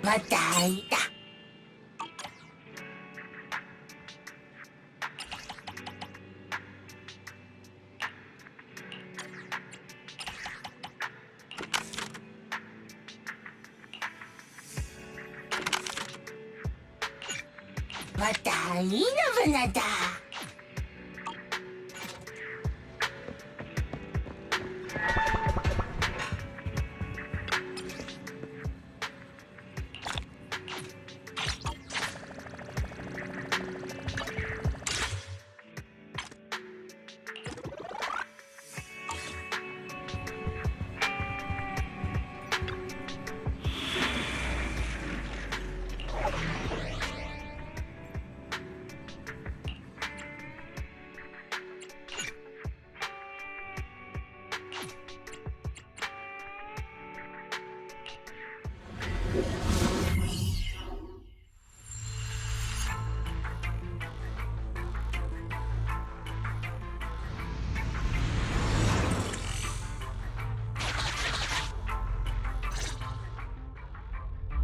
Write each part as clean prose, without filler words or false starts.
Patay na. Patay na banada.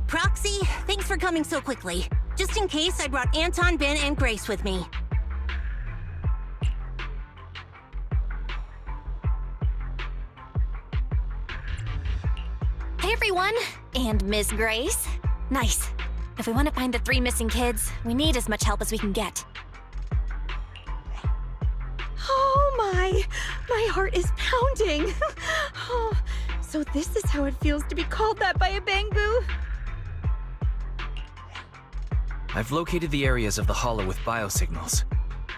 Proxy, thanks for coming so quickly. Just in case, I brought Anton, Ben, and Grace with me. Hey everyone, and Miss Grace. Nice. If we want to find the 3 missing kids, we need as much help as we can get. Oh my heart is pounding. Oh, so this is how it feels to be called that by a Bangboo? I've located the areas of the hollow with biosignals.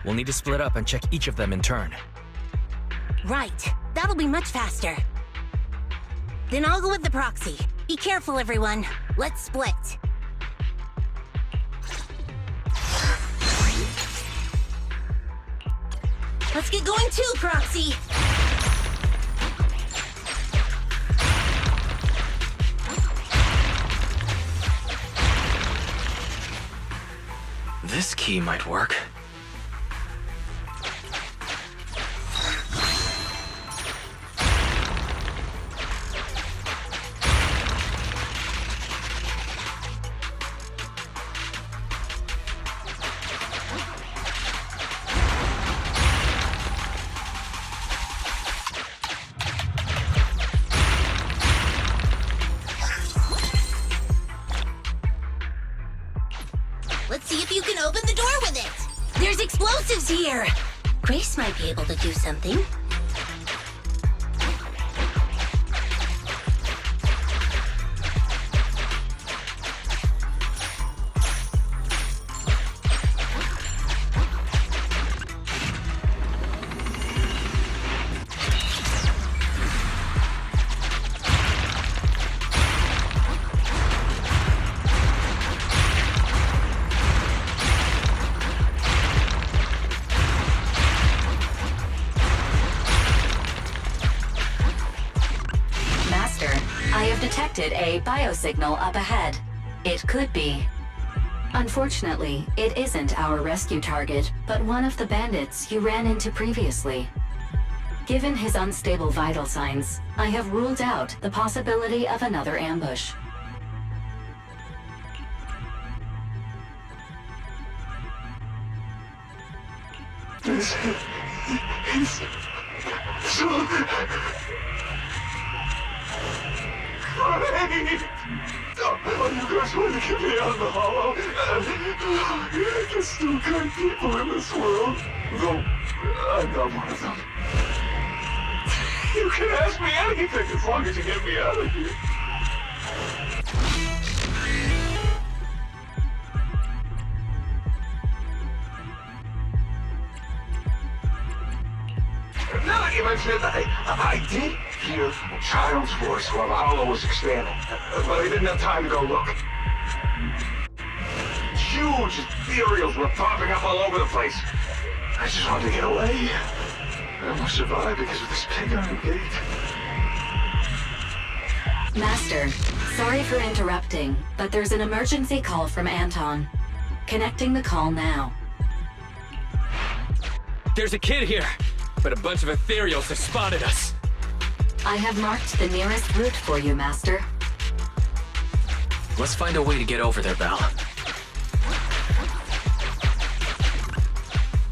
We'll need to split up and check each of them in turn. Right, that'll be much faster. Then I'll go with the proxy. Be careful, everyone. Let's split. Let's get going too, Proxy! This key might work. Let's see if you can open the door with it! There's explosives here! Grace might be able to do something. I have detected a biosignal up ahead. It could be. Unfortunately, it isn't our rescue target, but one of the bandits you ran into previously. Given his unstable vital signs, I have ruled out the possibility of another ambush. Oh, you guys want to get me out of the hollow? There's still good people in this world. Though, I'm not one of them. You can ask me anything as long as you get me out of here. Now that you mention it, I did hear a child's voice while the hollow was expanding, but I didn't have time to go look. Huge ethereals were popping up all over the place. I just wanted to get away. I almost survived because of this pig iron gate. Master, sorry for interrupting, but there's an emergency call from Anton. Connecting the call now. There's a kid here, but a bunch of ethereals have spotted us. I have marked the nearest route for you, Master. Let's find a way to get over there, Belle.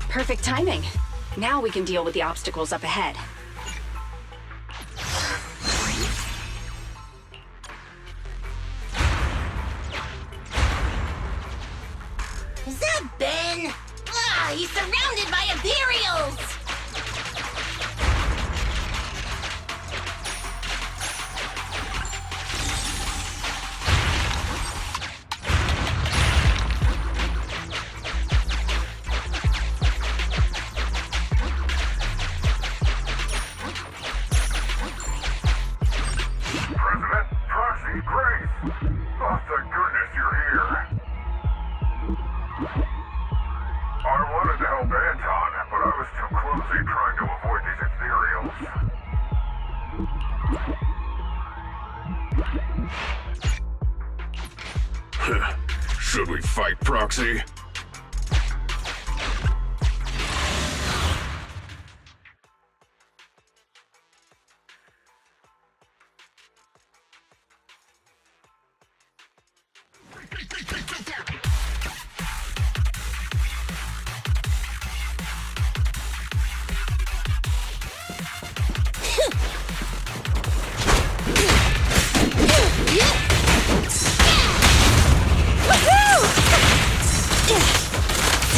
Perfect timing. Now we can deal with the obstacles up ahead. Is that Ben? Ah, he's surrounded by Ethereals! President, Proxy, Grace! Oh, thank goodness you're here. I wanted to help Anton, but I was too clumsy trying to avoid these ethereals. Should we fight, Proxy?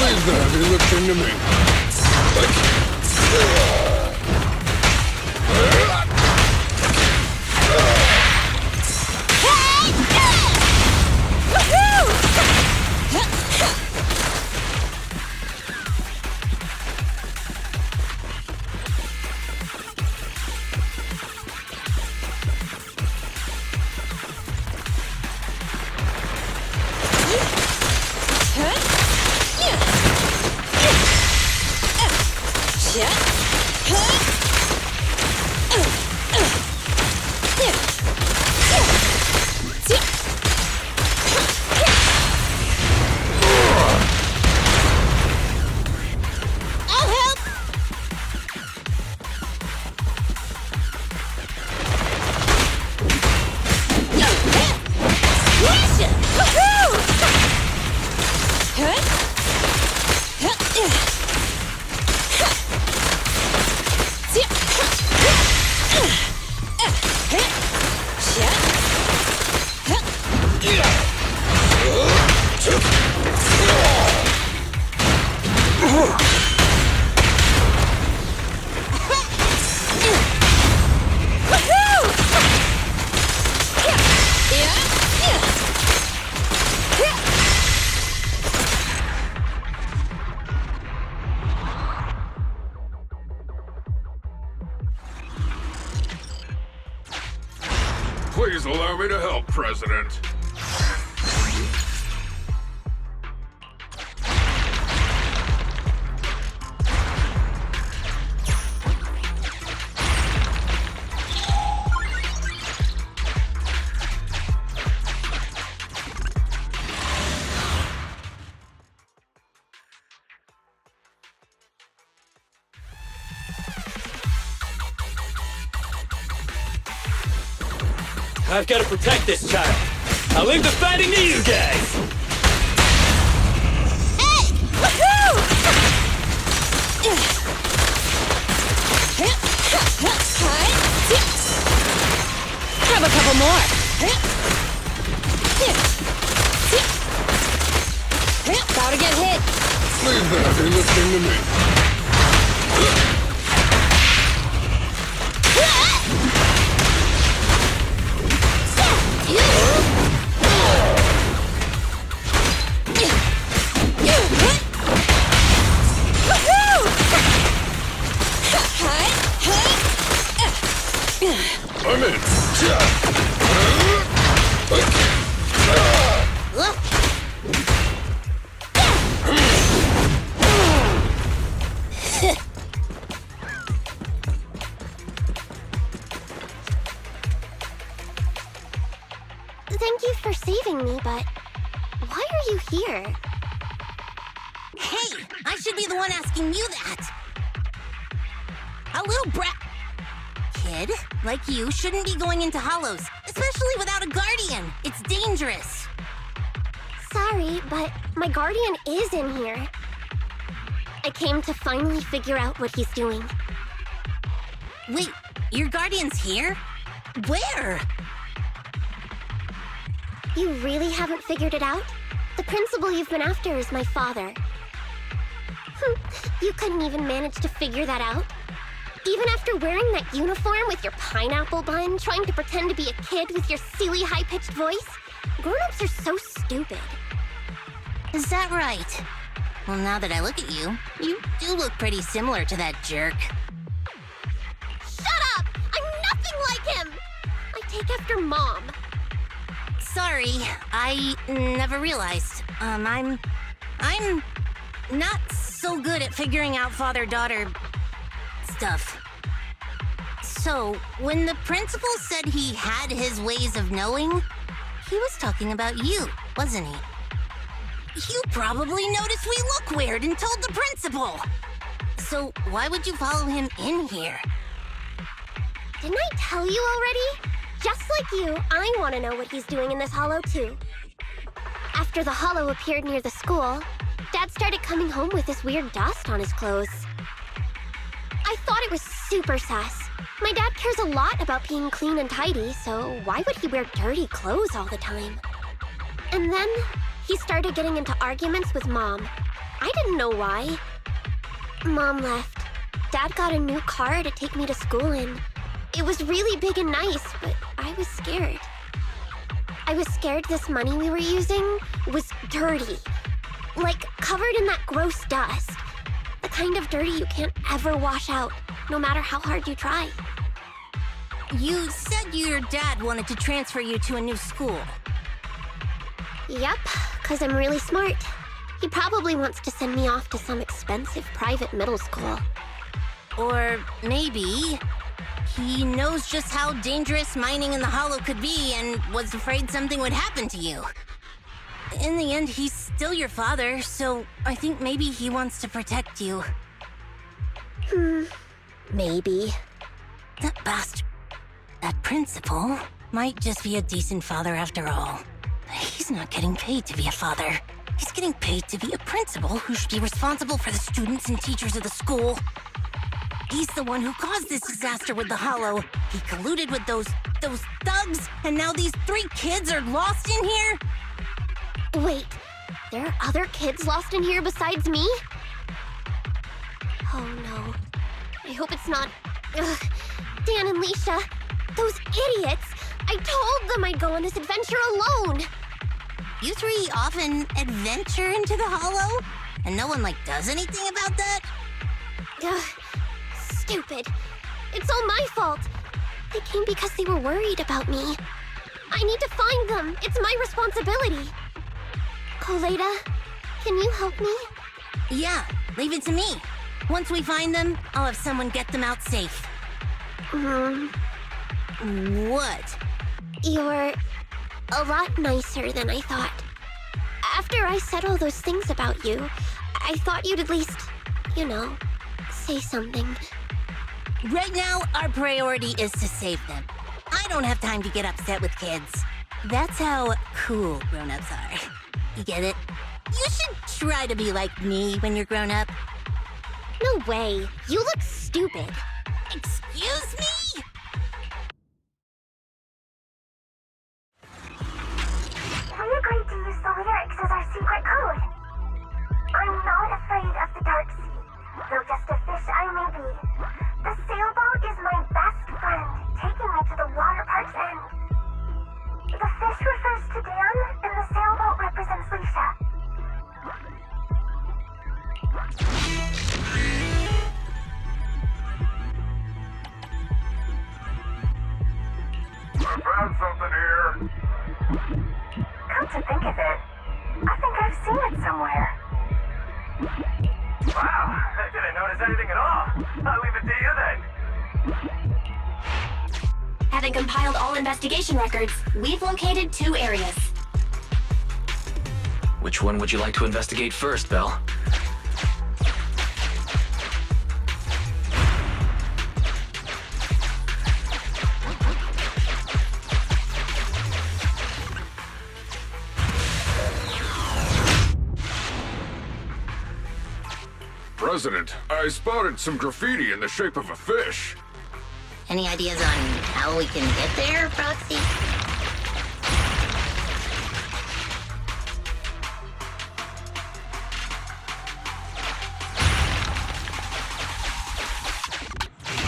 Leave the heavy lifting to me. Please allow me to help, President. I've got to protect this child. I'll leave the fighting to you guys! Hey! Woohoo! Grab a couple more. About to get hit. Leave the heavy lifting to me. I'm in. Thank you for saving me, but why are you here? Hey, I should be the one asking you that. A little brat kid like you shouldn't be going into hollows, especially without a guardian. It's dangerous. Sorry, but my guardian is in here. I came to finally figure out what he's doing. Wait, your guardian's here? Where? You really haven't figured it out? The principal you've been after is my father. You couldn't even manage to figure that out? Even after wearing that uniform with your pineapple bun, trying to pretend to be a kid with your silly high-pitched voice? Grown-ups are so stupid. Is that right? Well, now that I look at you, you do look pretty similar to that jerk. Shut up! I'm nothing like him! I take after Mom. Sorry, I never realized. I'm not so good at figuring out father-daughter stuff. So, when the principal said he had his ways of knowing, he was talking about you, wasn't he? You probably noticed we look weird and told the principal. So, why would you follow him in here? Didn't I tell you already? Just like you, I want to know what he's doing in this hollow, too. After the hollow appeared near the school, Dad started coming home with this weird dust on his clothes. I thought it was super sus. My dad cares a lot about being clean and tidy, so why would he wear dirty clothes all the time? And then he started getting into arguments with Mom. I didn't know why. Mom left. Dad got a new car to take me to school in. It was really big and nice, but I was scared. I was scared this money we were using was dirty. Like, covered in that gross dust. The kind of dirty you can't ever wash out, no matter how hard you try. You said your dad wanted to transfer you to a new school. Yep, 'cause I'm really smart. He probably wants to send me off to some expensive private middle school. Or maybe he knows just how dangerous mining in the hollow could be and was afraid something would happen to you. In the end, he's still your father, so I think maybe he wants to protect you. Maybe. That bastard, that principal, might just be a decent father after all. He's not getting paid to be a father. He's getting paid to be a principal who should be responsible for the students and teachers of the school. He's the one who caused this disaster with the hollow. He colluded with those thugs, and now these 3 kids are lost in here? Wait, there are other kids lost in here besides me? Oh no. I hope it's not... Ugh. Dan and Leisha, those idiots! I told them I'd go on this adventure alone! You 3 often adventure into the hollow? And no one, does anything about that? Ugh. Stupid. It's all my fault. They came because they were worried about me. I need to find them. It's my responsibility. Koleda, can you help me? Yeah, leave it to me. Once we find them, I'll have someone get them out safe. What? You're a lot nicer than I thought. After I said all those things about you, I thought you'd at least, say something. Right now, our priority is to save them. I don't have time to get upset with kids. That's how cool grown-ups are. You get it? You should try to be like me when you're grown up. No way. You look stupid. Excuse me? We agreed to use the lyrics as our secret code. I'm not afraid of the dark sea, though just a fish I may be. The sailboat is my best friend, taking me to the water park's end. The fish refers to Dan, and the sailboat represents Leisha. I found something here. Come to think of it, I think I've seen it somewhere. Wow, I didn't notice anything at all. I'll leave it to you then. Having compiled all investigation records, we've located 2 areas. Which one would you like to investigate first, Belle? President, I spotted some graffiti in the shape of a fish. Any ideas on how we can get there, Proxy?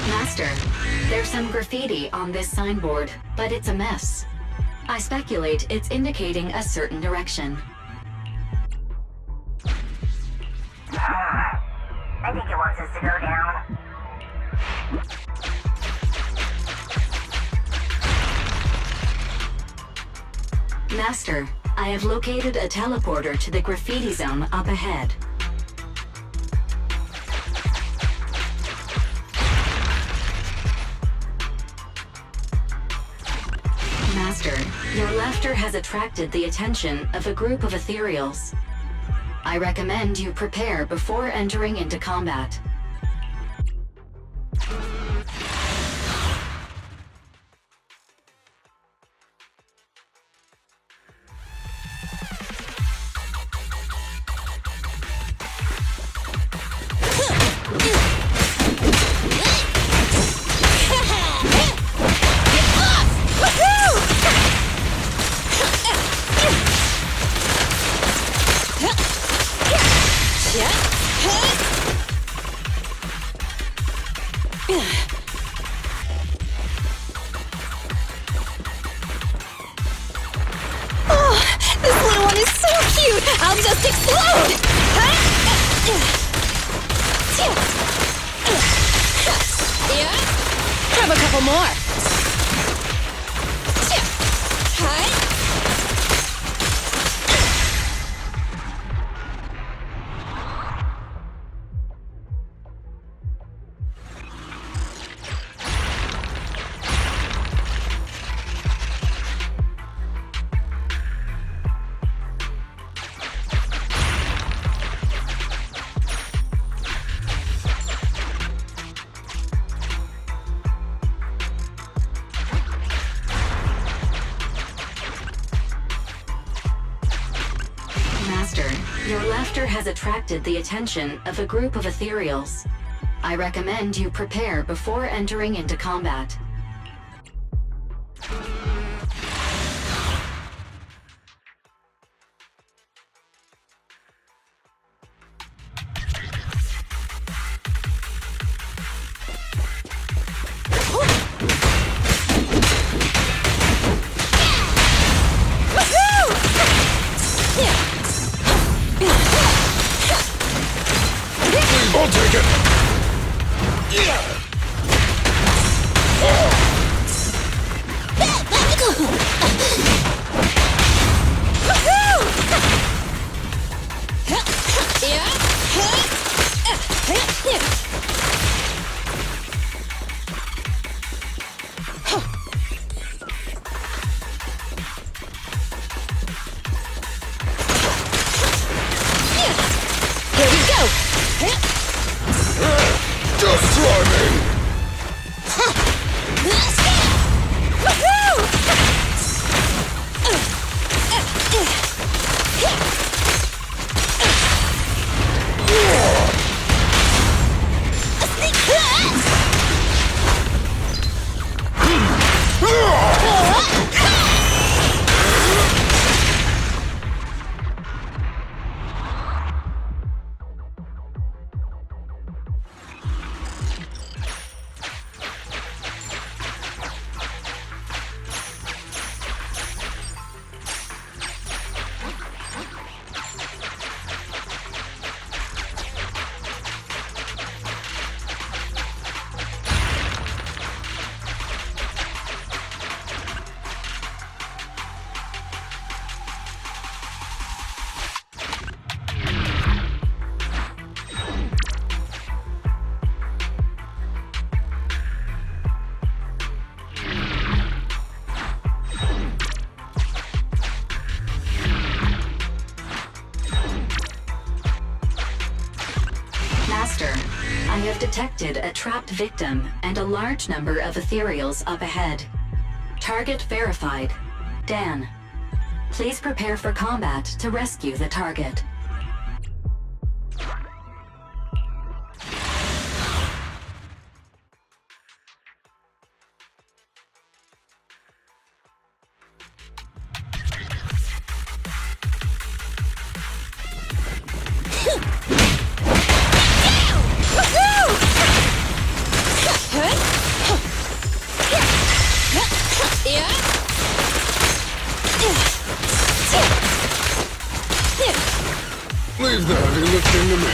Master, there's some graffiti on this signboard, but it's a mess. I speculate it's indicating a certain direction. I think it wants us to go down. Master, I have located a teleporter to the graffiti zone up ahead. Master, your laughter has attracted the attention of a group of ethereals. I recommend you prepare before entering into combat. I'll just explode! Grab a couple more. Your laughter has attracted the attention of a group of ethereals. I recommend you prepare before entering into combat. I'll take it! Just try me! I have detected a trapped victim and a large number of ethereals up ahead. Target verified. Dan. Please prepare for combat to rescue the target. heavy lifting to me.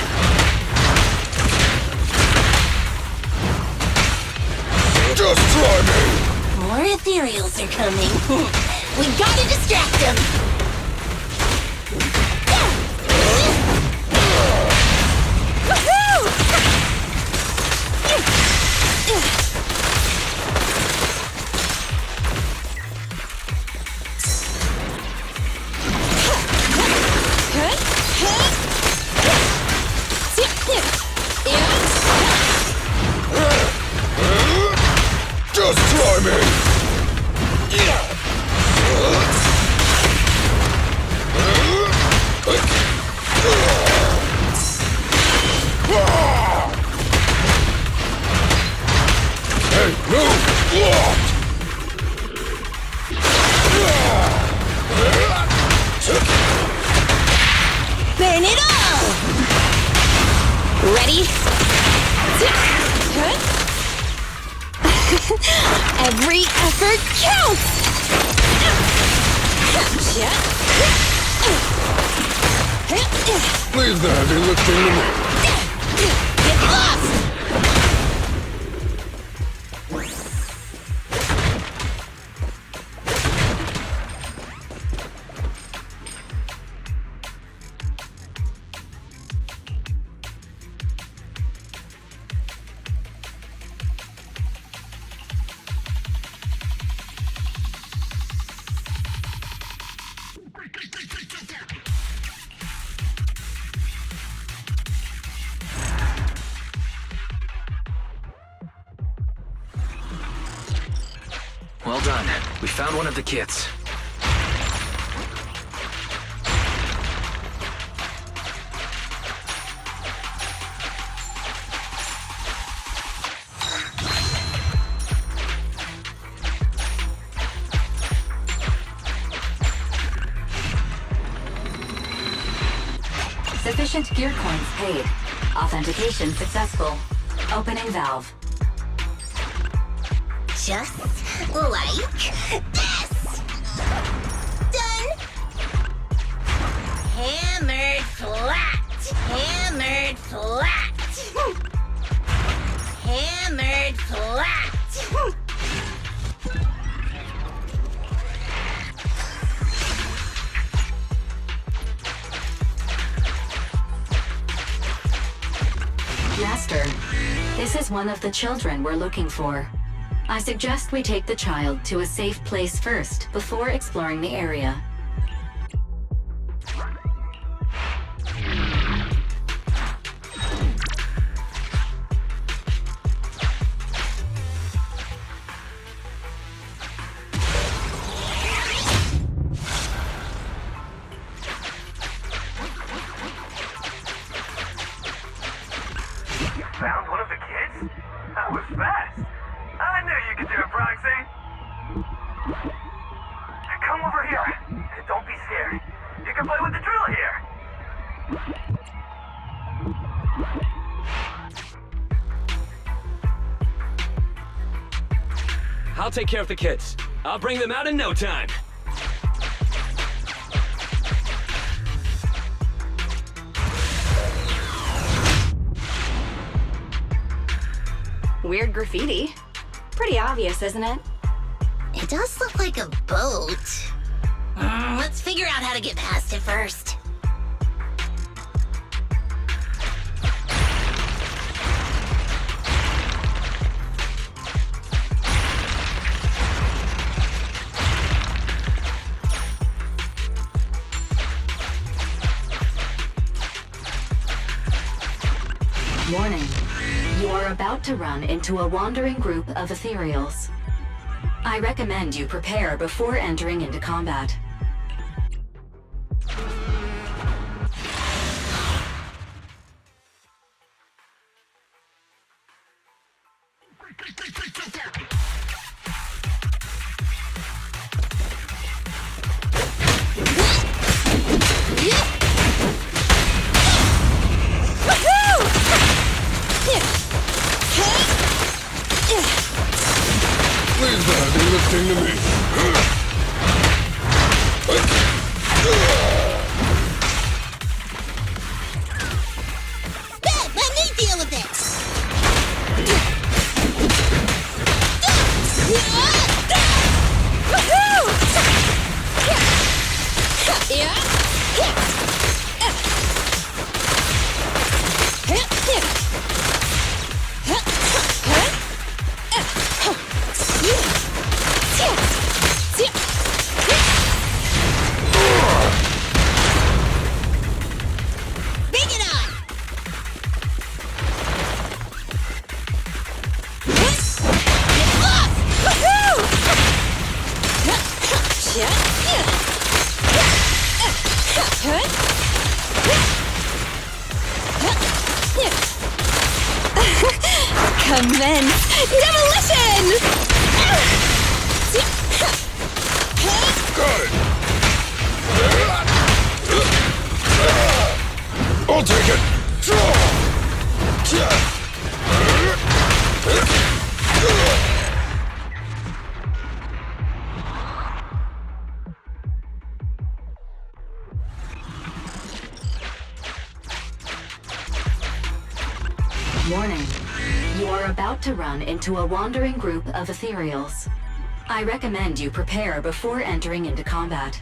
Just try me! More ethereals are coming. We gotta distract them! Just try me! Hey, move! Burn it all! Ready? Every effort counts! Leave the heavy lifting to me. Get lost! Well done. We found one of the kits. Sufficient gear coins paid. Authentication successful. Opening valve. Just like this! Done! Hammered flat! Hammered flat! Hammered flat! Master, this is one of the children we're looking for. I suggest we take the child to a safe place first, before exploring the area. Found one of the kids? That was fast. I knew you could do it, Proxy. Come over here. Don't be scared. You can play with the drill here. I'll take care of the kids. I'll bring them out in no time. Weird graffiti. Pretty obvious, isn't it? It does look like a boat. Let's figure out how to get past it first. Warning. You are about to run into a wandering group of ethereals. I recommend you prepare before entering into combat. Leave the heavy lifting to me. with it! Commence demolition! Got it! I'll take it! Warning. You are about to run into a wandering group of ethereals. I recommend you prepare before entering into combat.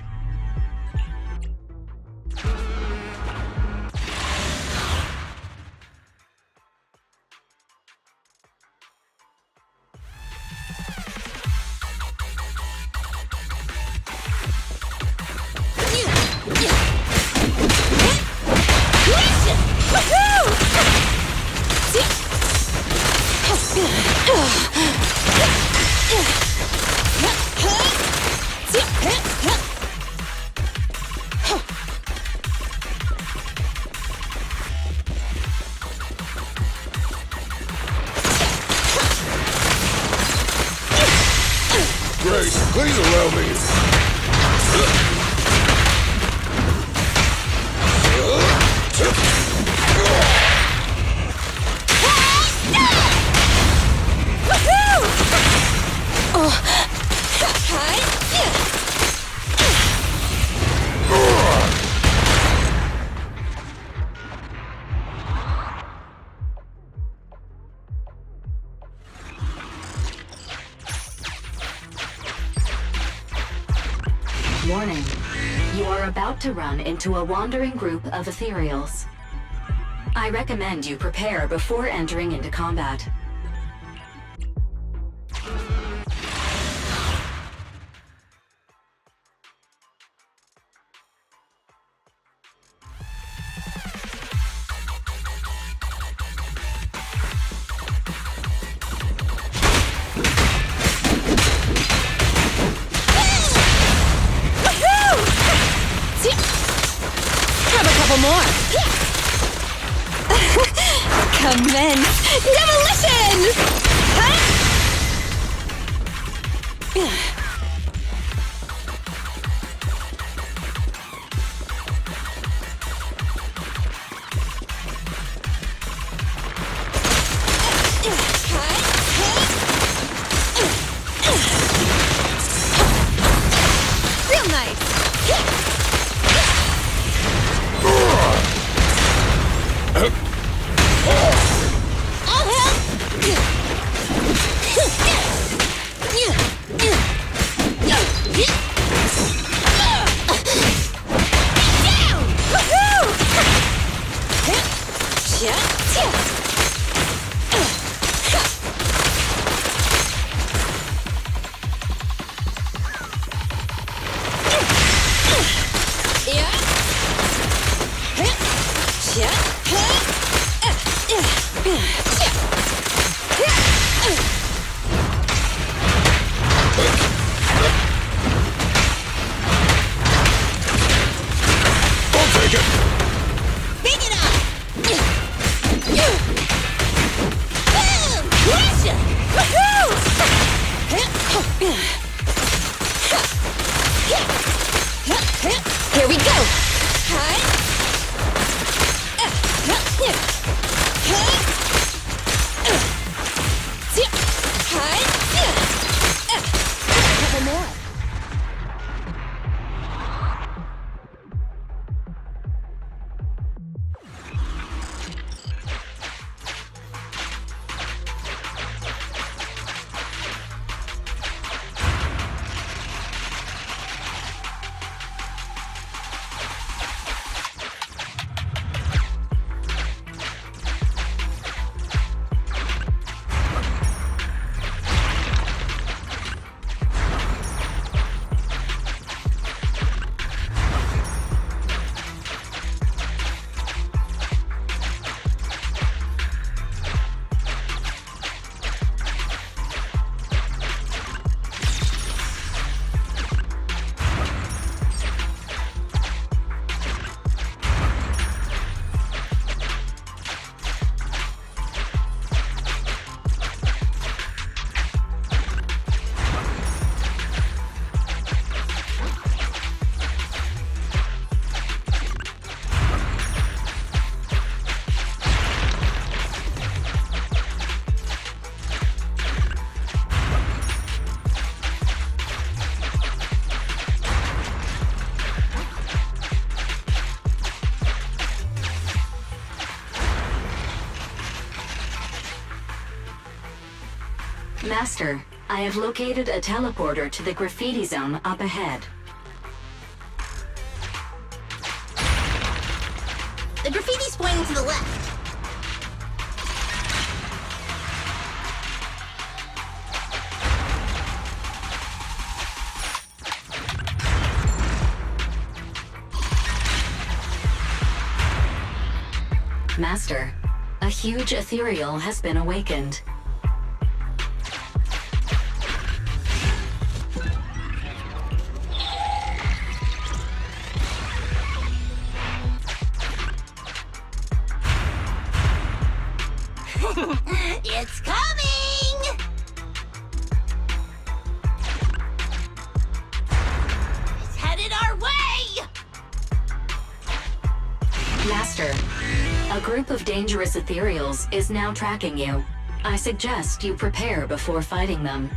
Great, please allow me. Warning. You are about to run into a wandering group of ethereals. I recommend you prepare before entering into combat. Commence demolition! Real nice! I'll take it! Big it up! Master, I have located a teleporter to the graffiti zone up ahead. The graffiti's pointing to the left. Master, a huge ethereal has been awakened. It's coming! It's headed our way! Master, a group of dangerous ethereals is now tracking you. I suggest you prepare before fighting them.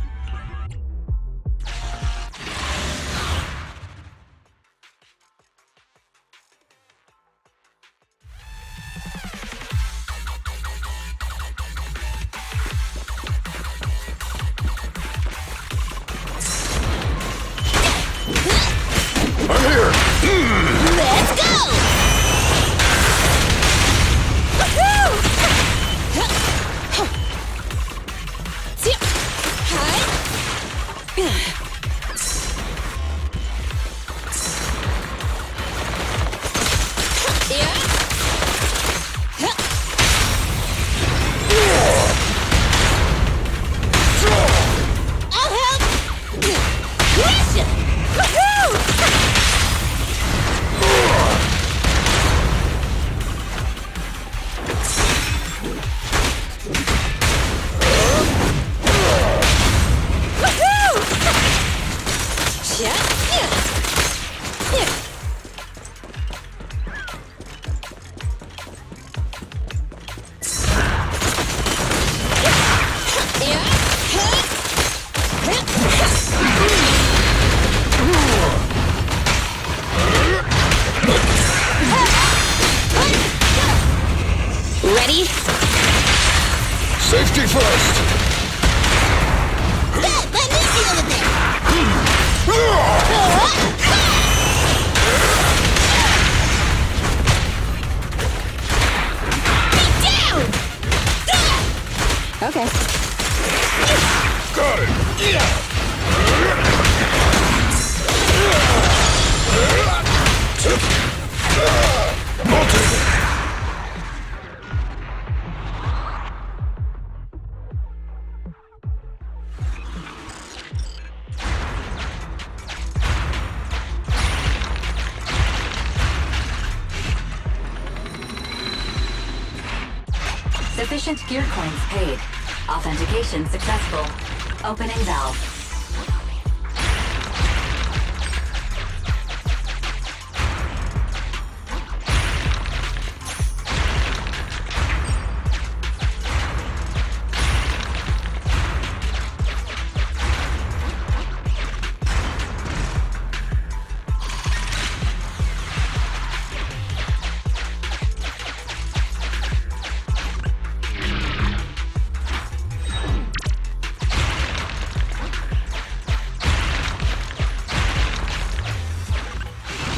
I'm here! Let's go! Ready? Safety first! Let me deal with it! Be down! Okay. Got it! Sufficient gear coins paid. Authentication successful. Opening valve.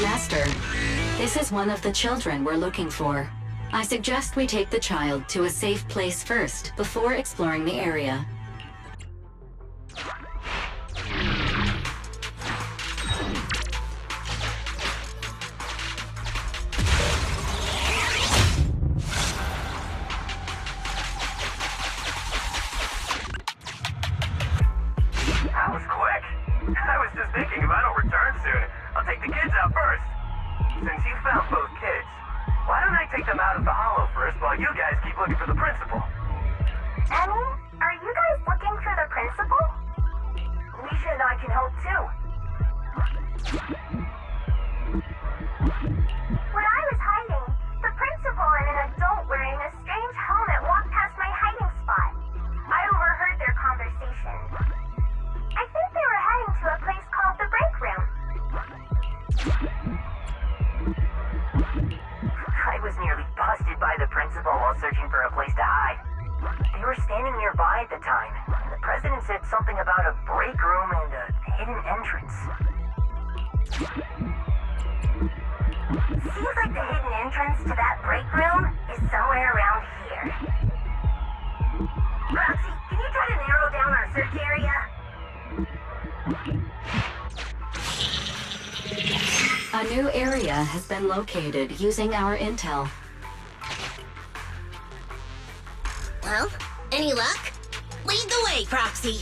Master, this is one of the children we're looking for. I suggest we take the child to a safe place first, before exploring the area. That was quick. I was just thinking if I don't return soon, I'll take the kids out first. Since you found both kids, why don't I take them out of the hollow first while you guys keep looking for the principal? Emmy, are you guys looking for the principal? Alicia and I can help too. When I was hiding, the principal and an adult wearing a strange helmet walked past my hiding spot. I overheard their conversation. I think they were heading to a place called the break room. I was nearly busted by the principal while searching for a place to hide. They were standing nearby at the time. The president said something about a break room and a hidden entrance. Seems like the hidden entrance to that break room is somewhere around here. Roxy, can you try to narrow down our search area? A new area has been located using our intel. Well, any luck? Lead the way, Proxy.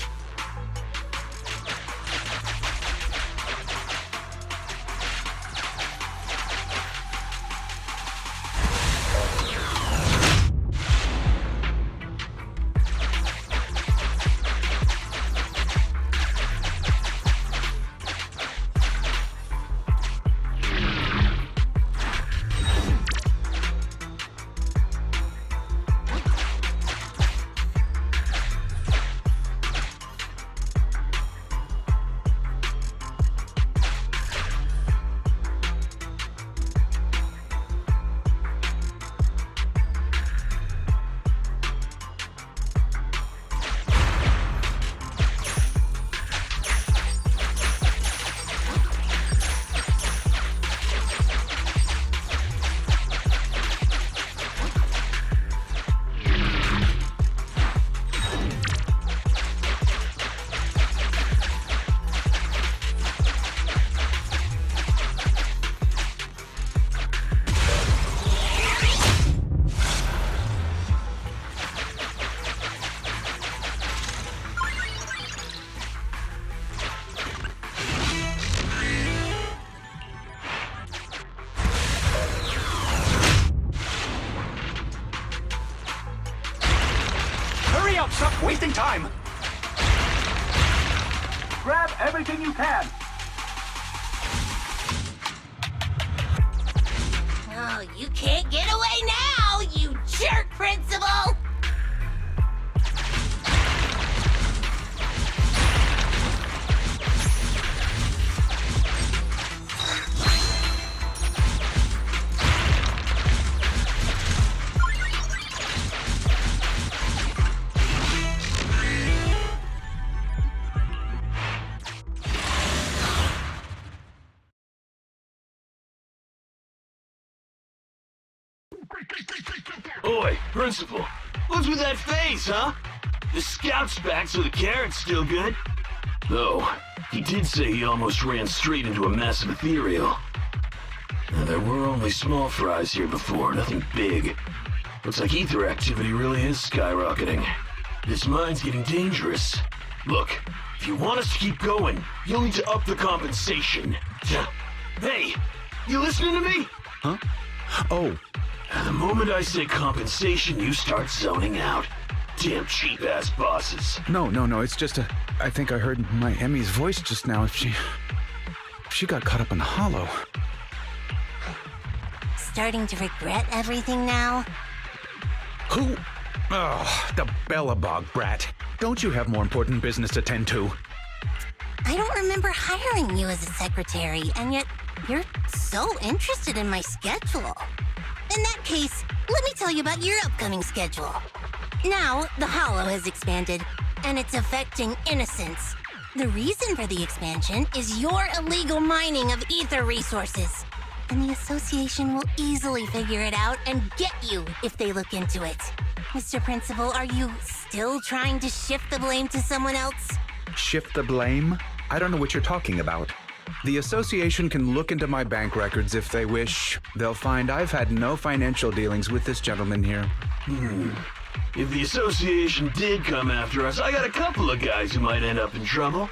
Stop wasting time! Grab everything you can! Oh, you can't get away now, you jerk, Principal! Oi, Principal, what's with that face, huh? The scout's back, so the carrot's still good. Though, he did say he almost ran straight into a massive ethereal. Now, there were only small fries here before, nothing big. Looks like ether activity really is skyrocketing. This mine's getting dangerous. Look, if you want us to keep going, you'll need to up the compensation. Hey, you listening to me? Huh? Oh. The moment I say compensation, you start zoning out. Damn cheap-ass bosses. No, it's just I think I heard my Emmy's voice just now. If she got caught up in the hollow. Starting to regret everything now? Who? Oh, the Bellabog brat. Don't you have more important business to tend to? I don't remember hiring you as a secretary, and yet you're so interested in my schedule. In that case, let me tell you about your upcoming schedule. Now, the Hollow has expanded, and it's affecting innocents. The reason for the expansion is your illegal mining of ether resources. And the Association will easily figure it out and get you if they look into it. Mr. Principal, are you still trying to shift the blame to someone else? Shift the blame? I don't know what you're talking about. The Association can look into my bank records if they wish. They'll find I've had no financial dealings with this gentleman here. If the Association did come after us, I got a couple of guys who might end up in trouble.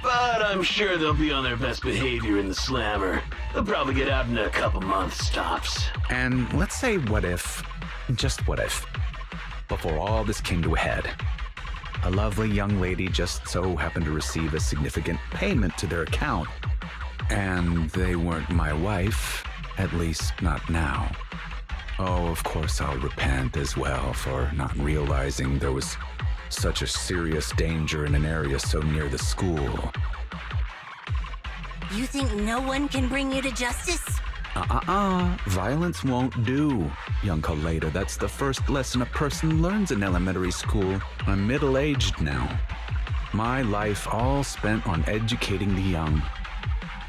But I'm sure they'll be on their best behavior in the slammer. They'll probably get out in a couple months tops. And let's say what if, just what if, before all this came to a head, a lovely young lady just so happened to receive a significant payment to their account. And they weren't my wife, at least not now. Oh, of course I'll repent as well for not realizing there was such a serious danger in an area so near the school. You think no one can bring you to justice? Violence won't do, young Koleda. That's the first lesson a person learns in elementary school. I'm middle-aged now. My life all spent on educating the young.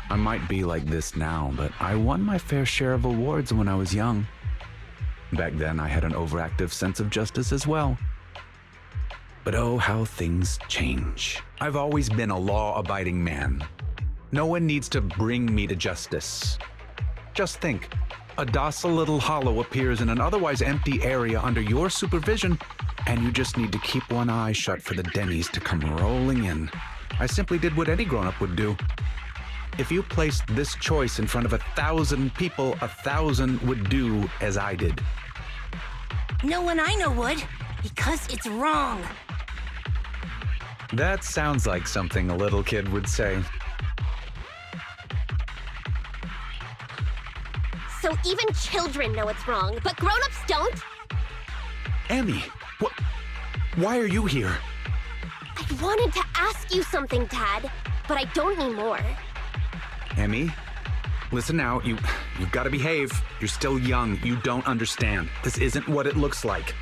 I might be like this now, but I won my fair share of awards when I was young. Back then, I had an overactive sense of justice as well. But oh, how things change. I've always been a law-abiding man. No one needs to bring me to justice. Just think, a docile little hollow appears in an otherwise empty area under your supervision, and you just need to keep one eye shut for the Denny's to come rolling in. I simply did what any grown-up would do. If you placed this choice in front of 1,000 people, 1,000 would do as I did. No one I know would, because it's wrong. That sounds like something a little kid would say. So even children know it's wrong, but grown-ups don't? Emmy, why are you here? I wanted to ask you something, Dad, but I don't anymore. Emmy, listen now, you've got to behave. You're still young. You don't understand. This isn't what it looks like.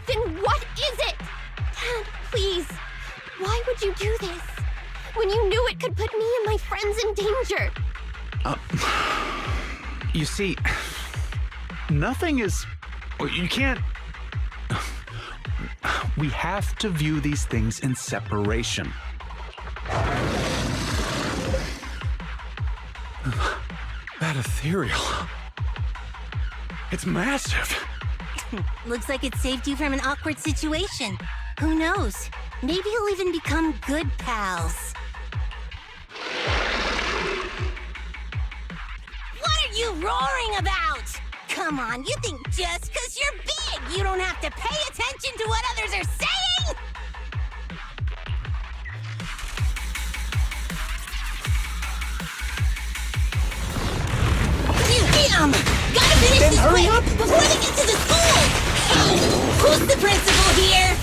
Then what is it? Dad, please. Why would you do this? When you knew it could put me and my friends in danger? You see, nothing is... You can't... We have to view these things in separation. That ethereal. It's massive. Looks like it saved you from an awkward situation. Who knows? Maybe you'll even become good pals. What are you roaring about? Come on, you think just because you're big, you don't have to pay attention to what others are saying? Gotta finish Then this hurry quick up! before they get to the school! Who's the principal here?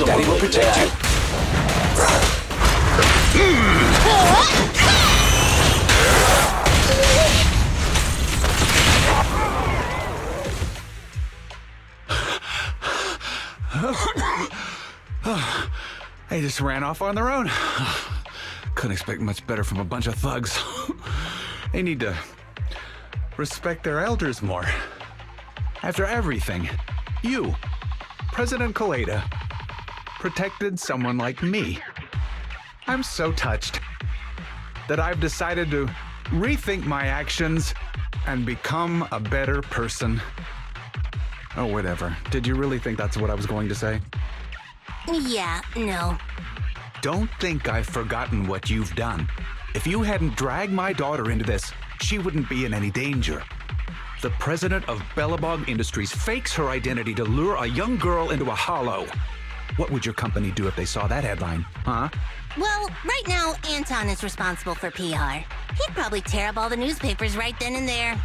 Daddy will protect you. They just ran off on their own. Couldn't expect much better from a bunch of thugs. They need to respect their elders more. After everything, you, President Koleda, protected someone like me. I'm so touched that I've decided to rethink my actions and become a better person. Oh, whatever. Did you really think that's what I was going to say? Yeah, no. Don't think I've forgotten what you've done. If you hadn't dragged my daughter into this, she wouldn't be in any danger. The president of Bellabog Industries fakes her identity to lure a young girl into a hollow. What would your company do if they saw that headline, huh? Well, right now, Anton is responsible for PR. He'd probably tear up all the newspapers right then and there.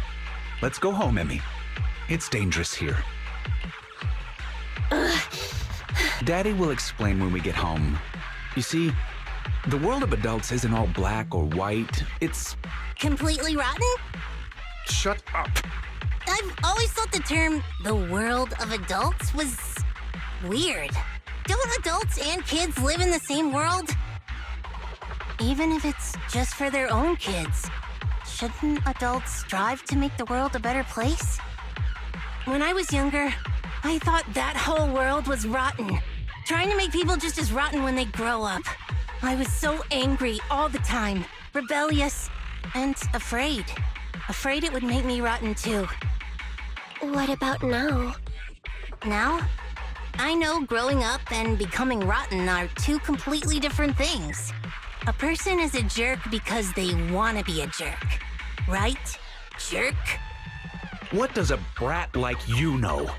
Let's go home, Emmy. It's dangerous here. Daddy will explain when we get home. You see, the world of adults isn't all black or white. It's... completely rotten? Shut up. I've always thought the term, the world of adults, was weird. Don't adults and kids live in the same world? Even if it's just for their own kids, shouldn't adults strive to make the world a better place? When I was younger, I thought that whole world was rotten. Trying to make people just as rotten when they grow up. I was so angry all the time, rebellious, and afraid. Afraid it would make me rotten too. What about now? Now? I know growing up and becoming rotten are two completely different things. A person is a jerk because they want to be a jerk. Right? Jerk? What does a brat like you know?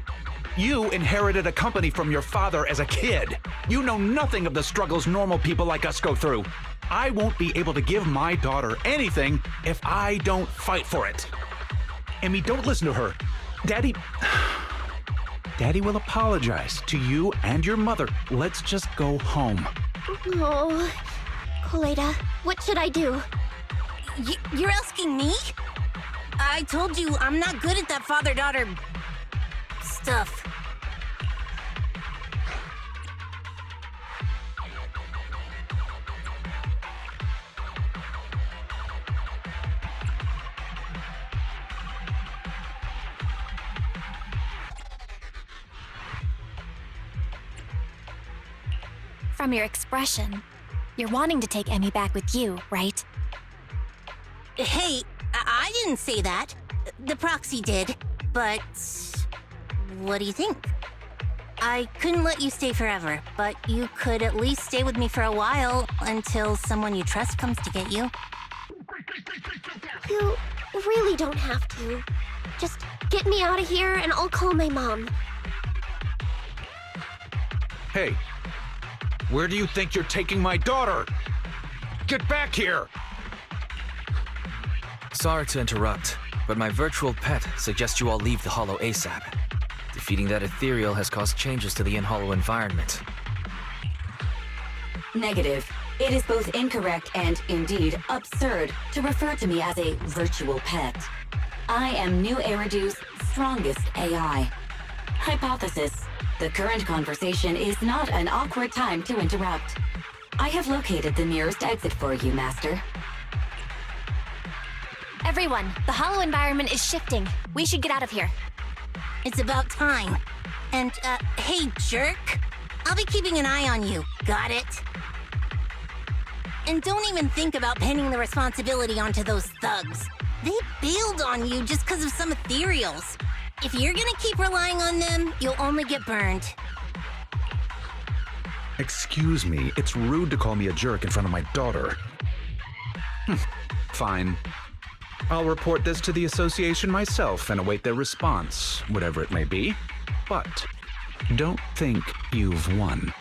You inherited a company from your father as a kid. You know nothing of the struggles normal people like us go through. I won't be able to give my daughter anything if I don't fight for it. Emmy, don't listen to her. Daddy will apologize to you and your mother. Let's just go home. Oh, Koleda, what should I do? You're asking me? I told you I'm not good at that father-daughter stuff. From your expression, you're wanting to take Emmy back with you, right? Hey, I didn't say that. The proxy did, but what do you think? I couldn't let you stay forever, but you could at least stay with me for a while until someone you trust comes to get you. You really don't have to. Just get me out of here and I'll call my mom. Hey, where do you think you're taking my daughter? Get back here! Sorry to interrupt, but my virtual pet suggests you all leave the Hollow ASAP. Defeating that ethereal has caused changes to the in-Hollow environment. Negative. It is both incorrect and, indeed, absurd to refer to me as a virtual pet. I am New Eridu's strongest AI. Hypothesis. The current conversation is not an awkward time to interrupt. I have located the nearest exit for you, Master. Everyone, the Hollow environment is shifting. We should get out of here. It's about time. And, hey, jerk. I'll be keeping an eye on you. Got it? And don't even think about pinning the responsibility onto those thugs. They bailed on you just because of some ethereals. If you're gonna keep relying on them, you'll only get burned. Excuse me, it's rude to call me a jerk in front of my daughter. Fine. I'll report this to the association myself and await their response, whatever it may be. But don't think you've won.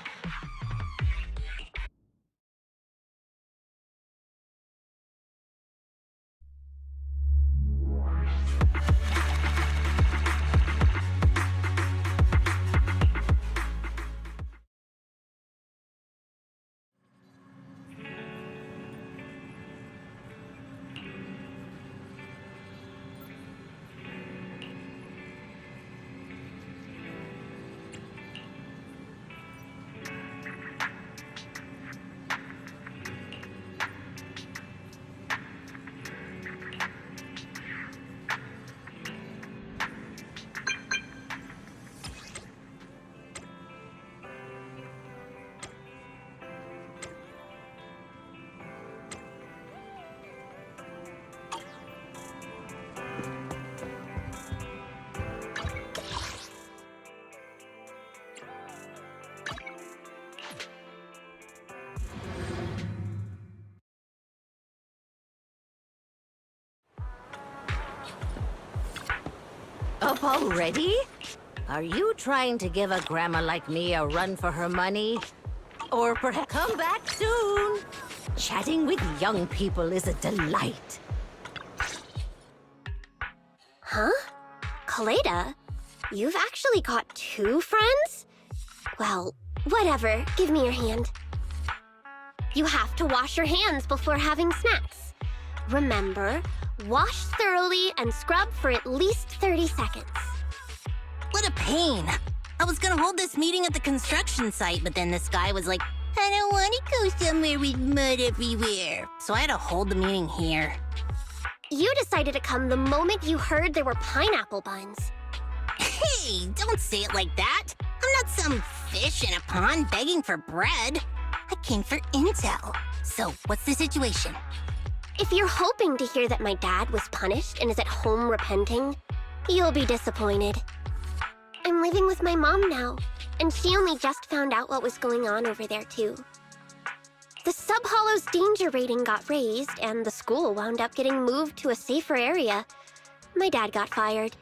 Up already? Are you trying to give a grandma like me a run for her money? Or perhaps come back soon? Chatting with young people is a delight. Huh? Koleda? You've actually got 2 friends? Well, whatever. Give me your hand. You have to wash your hands before having snacks. Remember, wash thoroughly and scrub for at least 30 seconds. What a pain. I was gonna hold this meeting at the construction site, but then this guy was like, I don't want to go somewhere with mud everywhere. So I had to hold the meeting here. You decided to come the moment you heard there were pineapple buns. Hey, don't say it like that. I'm not some fish in a pond begging for bread. I came for intel. So, what's the situation? If you're hoping to hear that my dad was punished and is at home repenting, you'll be disappointed. I'm living with my mom now, and she only just found out what was going on over there, too. The Sub-Hollow's danger rating got raised, and the school wound up getting moved to a safer area. My dad got fired.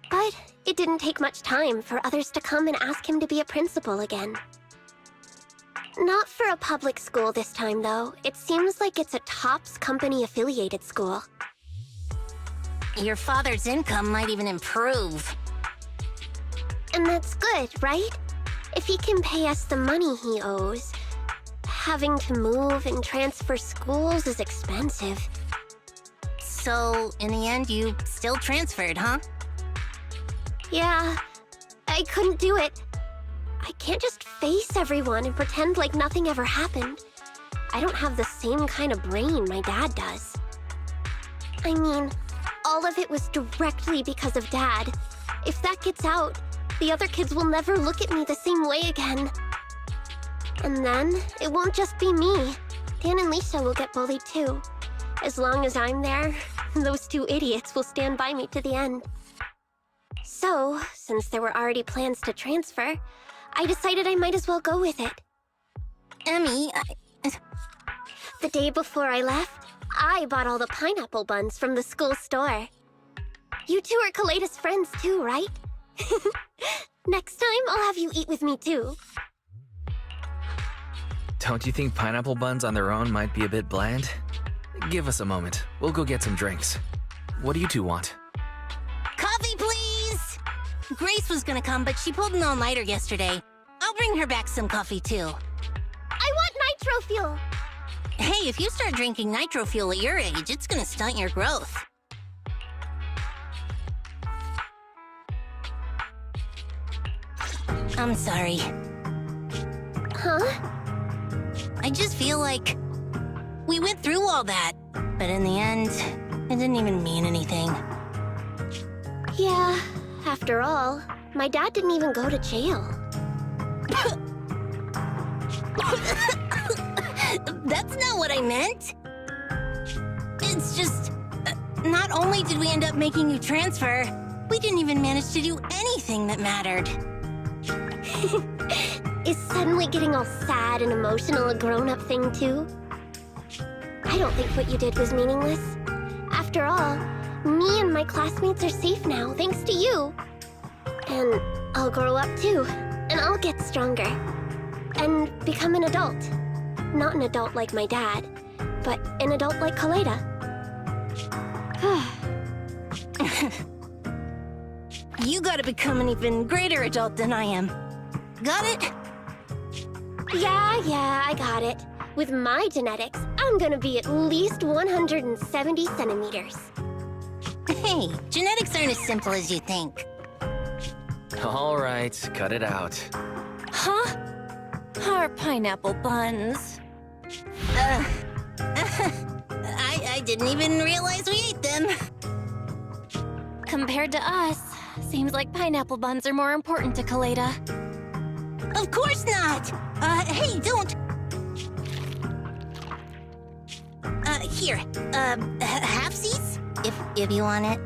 But It didn't take much time for others to come and ask him to be a principal again. Not for a public school this time, though. It seems like it's a TOPS company-affiliated school. Your father's income might even improve. And that's good, right? If he can pay us the money he owes. Having to move and transfer schools is expensive. So, in the end, you still transferred, huh? Yeah, I couldn't do it. I can't just face everyone and pretend like nothing ever happened. I don't have the same kind of brain my dad does. I mean, all of it was directly because of Dad. If that gets out, the other kids will never look at me the same way again. And then, it won't just be me. Dan and Lisa will get bullied too. As long as I'm there, those two idiots will stand by me to the end. So, since there were already plans to transfer, I decided I might as well go with it. Emmy, The day before I left, I bought all the pineapple buns from the school store. You two are Koleda's friends too, right? Next time, I'll have you eat with me too. Don't you think pineapple buns on their own might be a bit bland? Give us a moment. We'll go get some drinks. What do you two want? coffee, please! Grace was gonna come, but she pulled an all-nighter yesterday. I'll bring her back some coffee, too. I want nitro fuel! Hey, if you start drinking nitro fuel at your age, it's gonna stunt your growth. I'm sorry. Huh? I just feel like we went through all that, but in the end, it didn't even mean anything. Yeah, after all, my dad didn't even go to jail. That's not what I meant. It's just, not only did we end up making you transfer, we didn't even manage to do anything that mattered. Is suddenly getting all sad and emotional a grown-up thing, too? I don't think what you did was meaningless. After all, me and my classmates are safe now, thanks to you. And I'll grow up, too. And I'll get stronger. And become an adult. Not an adult like my dad, but an adult like Koleda. You gotta become an even greater adult than I am. Got it? Yeah, I got it. With my genetics, I'm gonna be at least 170 centimeters. Hey, genetics aren't as simple as you think. All right, cut it out. Huh? Our pineapple buns. I didn't even realize we ate them. Compared to us, seems like pineapple buns are more important to Koleda. Of course not! Hey, don't! Here, halfsies? If you want it.